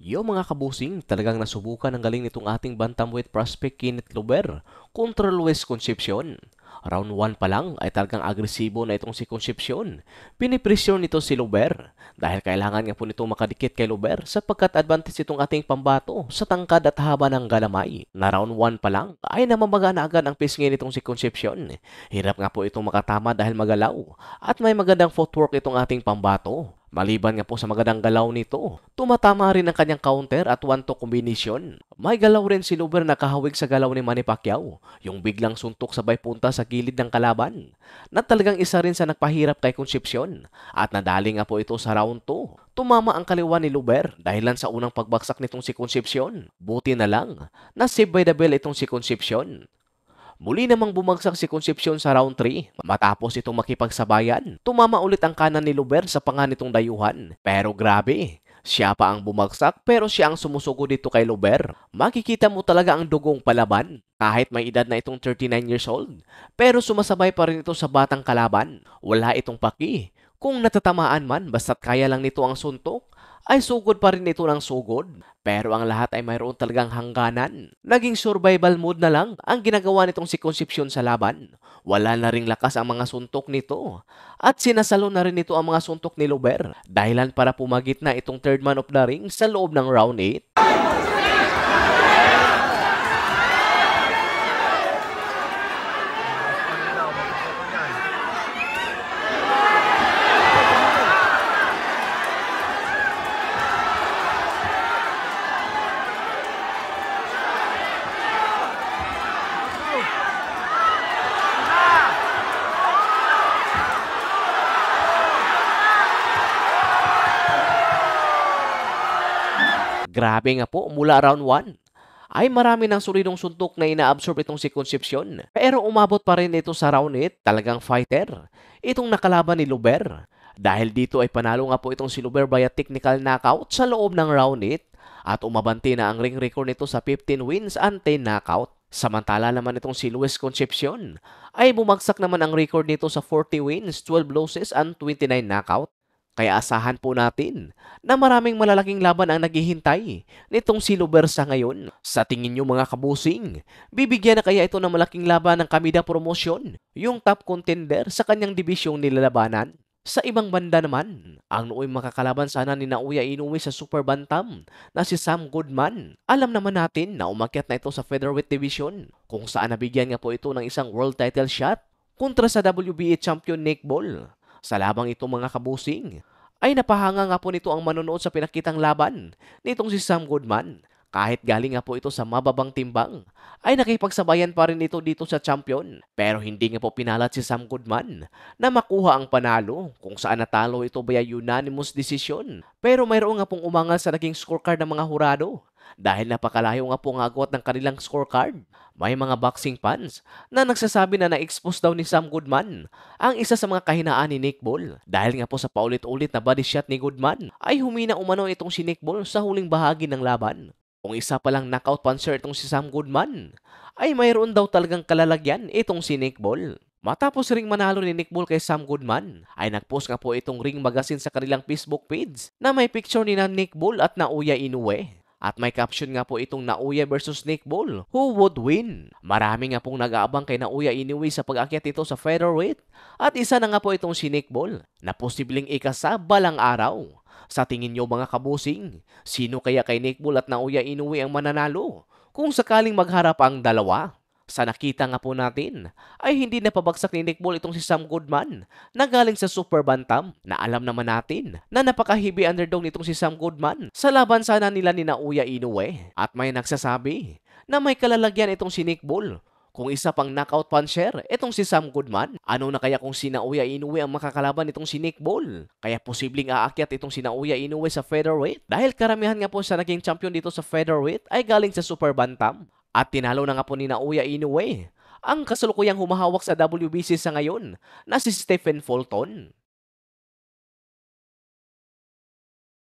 Yo mga kabusing, talagang nasubukan ang galing nitong ating bantamweight prospect Kenneth Glover kontra Luis Concepcion. Round 1 pa lang ay talagang agresibo na itong si Concepcion. Pinipresyon nito si Glover dahil kailangan nga po nito makadikit kay Glover sapagkat advantage itong ating pambato sa tangkad at haba ng galamay. Na round 1 pa lang ay namamaga na agad ang pisngi nitong si Concepcion. Hirap nga po itong makatama dahil magalaw at may magandang footwork itong ating pambato. Maliban nga po sa magandang galaw nito, tumatama rin ang kanyang counter at one-two combination. May galaw rin si Luber na kahawig sa galaw ni Manny Pacquiao, yung biglang suntok sabay punta sa gilid ng kalaban, na talagang isa rin sa nagpahirap kay Concepcion. At nadali nga po ito sa round 2. Tumama ang kaliwa ni Luber dahilan sa unang pagbagsak nitong si Concepcion. Buti na lang, na-save by the bell itong si Concepcion. Muli namang bumagsak si Concepcion sa round 3 matapos itong makipagsabayan. Tumama ulit ang kanan ni Luber sa panga nitong dayuhan. Pero grabe, siya pa ang bumagsak pero siya ang sumusugo dito kay Luber. Makikita mo talaga ang dugong palaban. Kahit may edad na itong 39 years old, pero sumasabay pa rin ito sa batang kalaban. Wala itong paki. Kung natatamaan man, basta't kaya lang nito ang suntok, ay sugod pa rin ito ng sugod. Pero ang lahat ay mayroon talagang hangganan. Naging survival mode na lang ang ginagawa nitong si Concepcion sa laban. Wala na ring lakas ang mga suntok nito. At sinasalo na rin ito ang mga suntok ni Luber. Dahilan para pumagit na itong third man of the ring sa loob ng round 8. Grabe nga po, mula round 1 ay marami ng solidong suntok na inaabsorb itong si Concepcion. Pero umabot pa rin ito sa round 8, talagang fighter. Itong nakalaban ni Luber. Dahil dito ay panalo nga po itong si Luber via technical knockout sa loob ng round 8 at umabanti na ang ring record nito sa 15 wins and 10 knockout. Samantala naman itong si Luis Concepcion ay bumagsak naman ang record nito sa 40 wins, 12 losses and 29 knockout. Kaya asahan po natin na maraming malalaking laban ang naghihintay nitong si Luber sa ngayon. Sa tingin nyo mga kabusing, bibigyan na kaya ito ng malaking laban ng Kamida Promotion, yung top contender sa kanyang dibisyong nilalabanan? Sa ibang banda naman, ang nooy makakalaban sana ni Naoya Inoue sa Super Bantam na si Sam Goodman. Alam naman natin na umakyat na ito sa Featherweight Division kung saan nabigyan nga po ito ng isang world title shot kontra sa WBA champion Nick Ball. Sa labang ito mga kabusing, ay napahanga nga po nito ang manonood sa pinakitang laban nitong si Sam Goodman. Kahit galing nga po ito sa mababang timbang, ay nakipagsabayan pa rin ito dito sa champion. Pero hindi nga po pinalat si Sam Goodman na makuha ang panalo kung saan natalo ito via unanimous decision. Pero mayroon nga pong umangal sa naging scorecard ng mga hurado. Dahil napakalayo nga po ang agwat ng kanilang scorecard. May mga boxing fans na nagsasabi na na-expose daw ni Sam Goodman ang isa sa mga kahinaan ni Nick Ball. Dahil nga po sa paulit-ulit na body shot ni Goodman ay humina umano itong si Nick Ball sa huling bahagi ng laban. Kung isa palang knockout puncher itong si Sam Goodman ay mayroon daw talagang kalalagyan itong si Nick Ball. Matapos ring manalo ni Nick Ball kay Sam Goodman, ay nagpost nga po itong Ring Magazine sa kanilang Facebook page na may picture ni na Nick Ball at Naoya Inoue. At may caption nga po itong Naoya versus Nick Ball, who would win? Marami nga pong nag-aabang kay Naoya Inoue sa pag-akyat ito sa featherweight. At isa na nga po itong si Nick Ball na posibleng ikasa balang araw. Sa tingin nyo mga kabusing, sino kaya kay Nick Ball at Naoya Inoue ang mananalo kung sakaling magharap ang dalawa? Sa nakita nga po natin, ay hindi napabagsak ni Nick Ball itong si Sam Goodman na galing sa Super Bantam na alam naman natin na napaka-heavy underdog nitong si Sam Goodman sa laban sana nila ni Naoya Inoue. At may nagsasabi na may kalalagyan itong si Nick Ball. Kung isa pang knockout puncher, itong si Sam Goodman. Ano na kaya kung si Naoya Inoue ang makakalaban itong si Nick Ball? Kaya posibleng aakyat itong si Naoya Inoue sa featherweight dahil karamihan nga po sa naging champion dito sa featherweight ay galing sa Super Bantam. At tinalo na nga po ni Naoya Inoue ang kasalukuyang humahawak sa WBC sa ngayon na si Stephen Fulton.